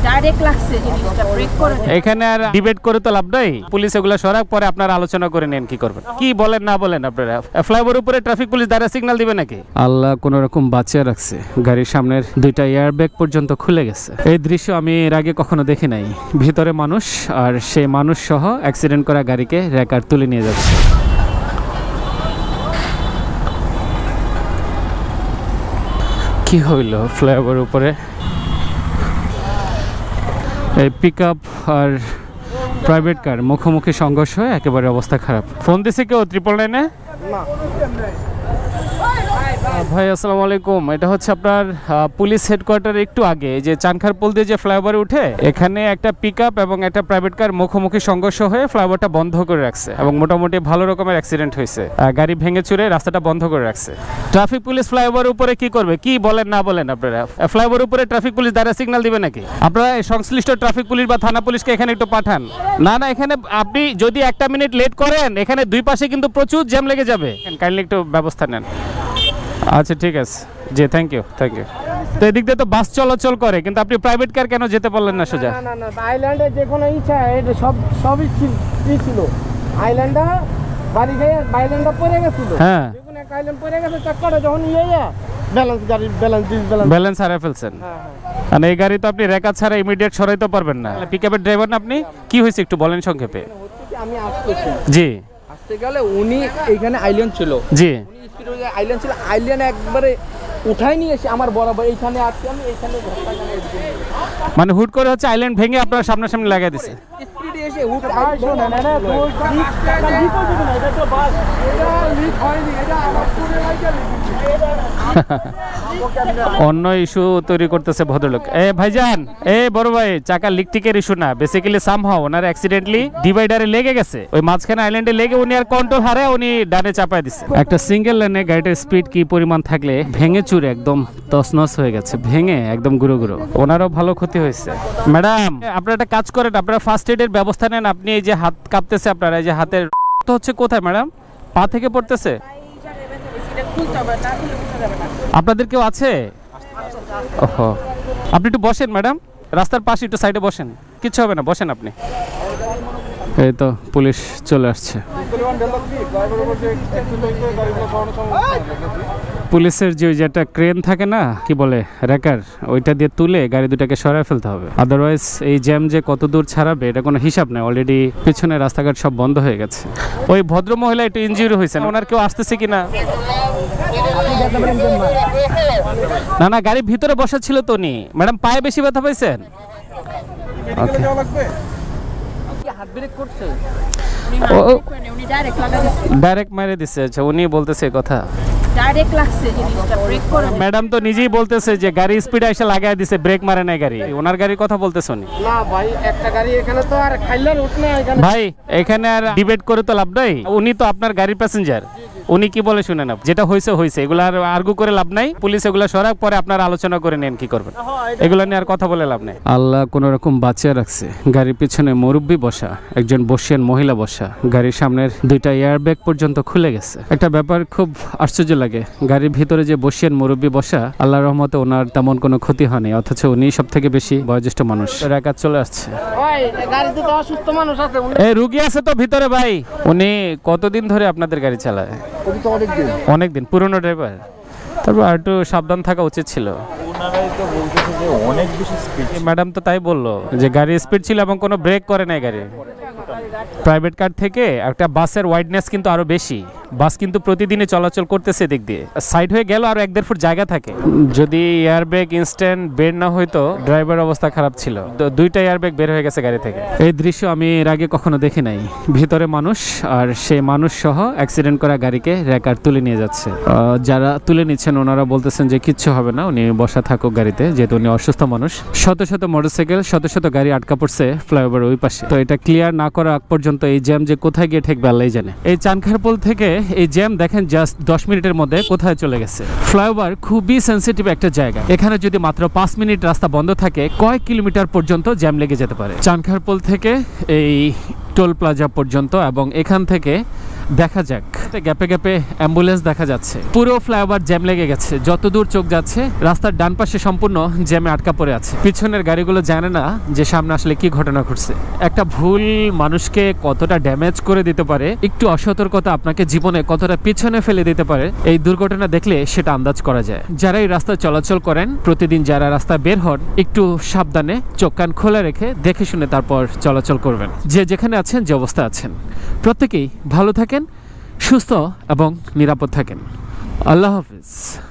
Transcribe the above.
Direct লাগছে জিনিসটা break করে। এখানে আর ডিবেট করে তো লাভ নাই, পুলিশ এগুলো সরাক পরে আপনারা আলোচনা করে নেন কি করবেন, কি বলেন না বলেন আপনারা। ফ্লাইওভার উপরে ট্রাফিক পুলিশ দাঁড়া সিগন্যাল দিবে নাকি? আল্লাহ কোন রকম বাঁচিয়ে রাখছে, গাড়ির সামনের দুইটা এয়ারব্যাগ পর্যন্ত খুলে গেছে। এই দৃশ্য আমি এর আগে কখনো দেখি নাই। ভিতরে মানুষ আর সেই মানুষ সহ অ্যাক্সিডেন্ট করা গাড়িকে রেকার তুলে নিয়ে যাচ্ছে। কি হইল ফ্লাইওভার উপরে? এই পিকআপ আর প্রাইভেট কার মুখোমুখি সংঘর্ষ হয়ে একেবারে অবস্থা খারাপ। ফোন দিছে কেউ 999-এ? ভাই আসসালামু আলাইকুম, এটা হচ্ছে আপনার পুলিশ হেডকোয়ার্টার একটু আগে যে চানখারপুল দিয়ে যে ফ্লাইওভারে উঠে এখানে একটা পিকআপ এবং একটা প্রাইভেট কার মুখোমুখি সংঘর্ষ হয়ে ফ্লাইওভারটা বন্ধ করে রাখছে এবং মোটামুটি ভালো রকমের অ্যাক্সিডেন্ট হয়েছে। গাড়ি ভেঙে চুরে রাস্তাটা বন্ধ করে রাখছে। ট্রাফিক পুলিশ ফ্লাইওভারের উপরে কি করবে, কি বলেন না বলেন আপনারা? ফ্লাইওভারের উপরে ট্রাফিক পুলিশ দাঁড়া সিগন্যাল দিবে নাকি? আপনারা সংশ্লিষ্ট ট্রাফিক পুলিশ বা থানা পুলিশকে এখানে একটু পাঠান। না না, এখানে আপনি যদি 1 মিনিট লেট করেন এখানে দুই পাশে কিন্তু প্রচুর জ্যাম লেগে যাবে। কাইন্ডলি একটু ব্যবস্থা নেন। আচ্ছা ঠিক আছে জি, থ্যাংক ইউ। তো এদিক দিয়ে তো বাস চলাচল করে, কিন্তু আপনি প্রাইভেট কার কেন যেতে পারলেন না সোজা? না না, আইল্যান্ডে যে কোনো ইচ্ছা এটা সবই ছিল। আইল্যান্ডটা বাড়ি গিয়ে আইল্যান্ডটা পড়ে গেছিল। হ্যাঁ, যখন এক আইল্যান্ড পড়ে গেছে চক্করে যখন ব্যালেন্স হারিয়ে ফেলছেন। মানে এই গাড়ি তো আপনি রেকা ছাড়া ইমিডিয়েট সরাইতে পারবেন না। পিকআপের ড্রাইভার না আপনি? কি হয়েছে একটু বলেন সংক্ষেপে। আমি আসতেছি, জি আসতে গেলে উনি এইখানে আইল্যান্ড ছিল, জি আইল্যান্ড ছিল, আইল্যান্ড একবারে উঠাই নিয়ে এসে আমার বরাবর এইখানে আসছি, আমি এইখানে মানে হুট করে হচ্ছে আইল্যান্ড ভেঙে আপনার সামনাসামনি লাগাই দিছে। স্পিডে এসে অন্য ইস্যু তৈরি করতেছে ভদ্রলোক। ভাইজান, বড় ভাই, চাকা লিকটিকের ইস্যু না, বেসিক্যালি সামহাও ওনার অ্যাক্সিডেন্টলি ডিভাইডারে লেগে গেছে, ওই মাঝখানে আইল্যান্ডে লেগে উনি আর কন্ট্রোল হারায় উনি ডানে চাপায় দিছে। একটা সিঙ্গেল লাইনে গাড়িটার স্পিড কি পরিমাণ থাকলে ভেঙে চুরে একদম তছনছ হয়ে গেছে, ভেঙে একদম গুঁড়ো গুঁড়ো। ওনারও ভালো ক্ষতি হয়েছে। ম্যাডাম, আপনারা একটা কাজ করেন, আপনারা ফার্স্ট এডের ব্যবস্থা নেন। আপনি এই যে হাত কাঁপতেছে আপনার, এই যে হাতের তো হচ্ছে কোথায় ম্যাডাম? পা থেকে পড়তেছে? আপনাদের কেউ আছে? ওহো, আপনি একটু বসেন ম্যাডাম, রাস্তার পাশে একটু সাইডে বসেন, কিচ্ছু হবে না, বসেন আপনি। এই তো পুলিশ চলে আসছে। পুলিশের যে একটা ক্রেন থাকে না, কি বলে, রেকার, ওইটা দিয়ে তুলে গাড়ি দুটাকে সরায় ফেলতে হবে। আদারওয়াইজ এই জ্যাম যে কত দূর ছাড়াবে এটা কোনো হিসাব নেই। অলরেডি পিছনে রাস্তাঘাট সব বন্ধ হয়ে গেছে। ওই ভদ্র মহিলা একটু ইনজিউরি হয়েছে, ওনার কেউ আসতেছে কিনা? না না, গাড়ির ভিতরে বসা ছিল তো উনি। ম্যাডাম, পায়ে বেশি ব্যথা পাইছেন? হাত ব্রেক করছে, উনি ডাইরেক্ট লাগা দিছে, ডাইরেক্ট মেরে দিছে। আচ্ছা, উনি বলতেছে কথা ডাইরেক্ট লাগছে জিনিসটা ব্রেক করে। ম্যাডাম তো নিজেই বলতেছে যে গাড়ি স্পিডে এসে লাগাই দিছে, ব্রেক মারে নাই গাড়ি। ওনার গাড়ির কথা বলতেছে উনি। না ভাই, একটা গাড়ি এখানে তো আর খাইলার উঠ না এখানে। ভাই, এখানে আর ডিবেট করে তো লাভ নাই। উনি তো আপনার গাড়ির প্যাসেঞ্জার, উনি কি বলে শুনেন। যেটা হয়েছে হয়েছে, এগুলো আর আর্গু করে লাভ নাই। পুলিশ এগুলো সরাক পরে আপনারা আলোচনা করে নেন কি করবেন, এগুলো নিয়ে আর কথা বলে লাভ নাই। আল্লাহ কোন রকম বাঁচিয়ে রাখছে। গাড়ির পিছনে মুরব্বি বসা, একজন বসিয়ান মহিলা বসা, গাড়ির সামনের দুইটা এয়ারব্যাগ পর্যন্ত খুলে গেছে। একটা ব্যাপার খুব আশ্চর্য লাগে, গাড়ির ভিতরে যে বসিয়ান মুরব্বি বসা, আল্লাহর রহমতে ওনার তেমন কোনো ক্ষতি হয়নি, অথচ উনি সব থেকে বেশি বয়োজ্যেষ্ঠ মানুষ। রেকার চলে আসছে। ভাই, গাড়িতে তো অসুস্থ মানুষ আছে, এই রুগী আছে তো ভিতরে ভাই। উনি কতদিন ধরে আপনাদের গাড়ি চালায়? অনেকদিন পুরনো ড্রাইভার, তারপর আর একটু সাবধান থাকা উচিত ছিল। ওনারাই তো বলতেছে যে অনেক বেশি স্পিড। ম্যাডাম তো তাই বললো যে গাড়ির স্পিড ছিল এবং কোনো ব্রেক করে নাই গাড়ি। প্রাইভেট কার থেকে একটা বাসের ওয়াইডনেস কিন্তু আরো বেশি। বাস কিন্তু প্রতিদিনই চলাচল করতেছে দিক দিয়ে, সাইড হয়ে গেল আরো 1-1.5 ফুট জায়গা থাকে। যদি এয়ারব্যাগ ইনস্ট্যান্ট বের না হইতো, ড্রাইভার অবস্থা খারাপ ছিল। দুইটা এয়ারব্যাগ বের হয়ে গেছে গাড়ি থেকে। এই দৃশ্য আমি এর আগে কখনো দেখি নাই। ভিতরে মানুষ আর সেই মানুষ সহ অ্যাক্সিডেন্ট করা গাড়িকে রেকার তুলে নিয়ে যাচ্ছে। যারা তুলে নিচ্ছেন ওনারা বলতেছেন যে কিচ্ছু হবে না, উনি বসা থাকুক গাড়িতে, যেহেতু উনি অসুস্থ মানুষ। শত শত মোটরসাইকেল, শত শত গাড়ি আটকা পড়ছে ফ্লাইওভার ওই পাশে। তো এটা ক্লিয়ার না করা আগ পর্যন্ত এই জ্যাম যে কোথায় গিয়ে ঠেকবে আল্লাহই জানে। এই চানখারপুল থেকে এই জ্যাম দেখেন জাস্ট 10 মিনিটের মধ্যে কোথায় চলে গেছে। ফ্লাইওভার খুবই সেন্সিটিভ একটা জায়গা, এখানে যদি মাত্র 5 মিনিট রাস্তা বন্ধ থাকে, কয়েক কিলোমিটার পর্যন্ত জ্যাম লেগে যেতে পারে। চানখারপুল থেকে এই টোল প্লাজা পর্যন্ত এবং এখান থেকে দেখা যাক। গ্যাপে গ্যাপে অ্যাম্বুলেন্স দেখা যাচ্ছে। পুরো ফ্লাইওভার জ্যাম লেগে গেছে, যতদূর চোখ যাচ্ছে রাস্তার ডান পাশে সম্পূর্ণ জ্যামে আটকা পড়ে আছে। পিছনের গাড়িগুলো জানে না যে সামনে আসলে কি ঘটনা ঘটছে। একটা ভুল মানুষকে কতটা ড্যামেজ করে দিতে পারে, একটু অসতর্কতা আপনাকে জীবনে কতটা পিছনে ফেলে দিতে পারে, এই দুর্ঘটনা দেখলে সেটা আন্দাজ করা যায়। যারা এই রাস্তায় চলাচল করেন প্রতিদিন, যারা রাস্তায় বের হন, একটু সাবধানে চোখ কান খোলা রেখে দেখে শুনে তারপর চলাচল করবেন। যে যেখানে আছেন, যে অবস্থা আছেন, প্রত্যেকেই ভালো থাকেন, সুস্থ এবং নিরাপদ থাকেন। আল্লাহ হাফিজ।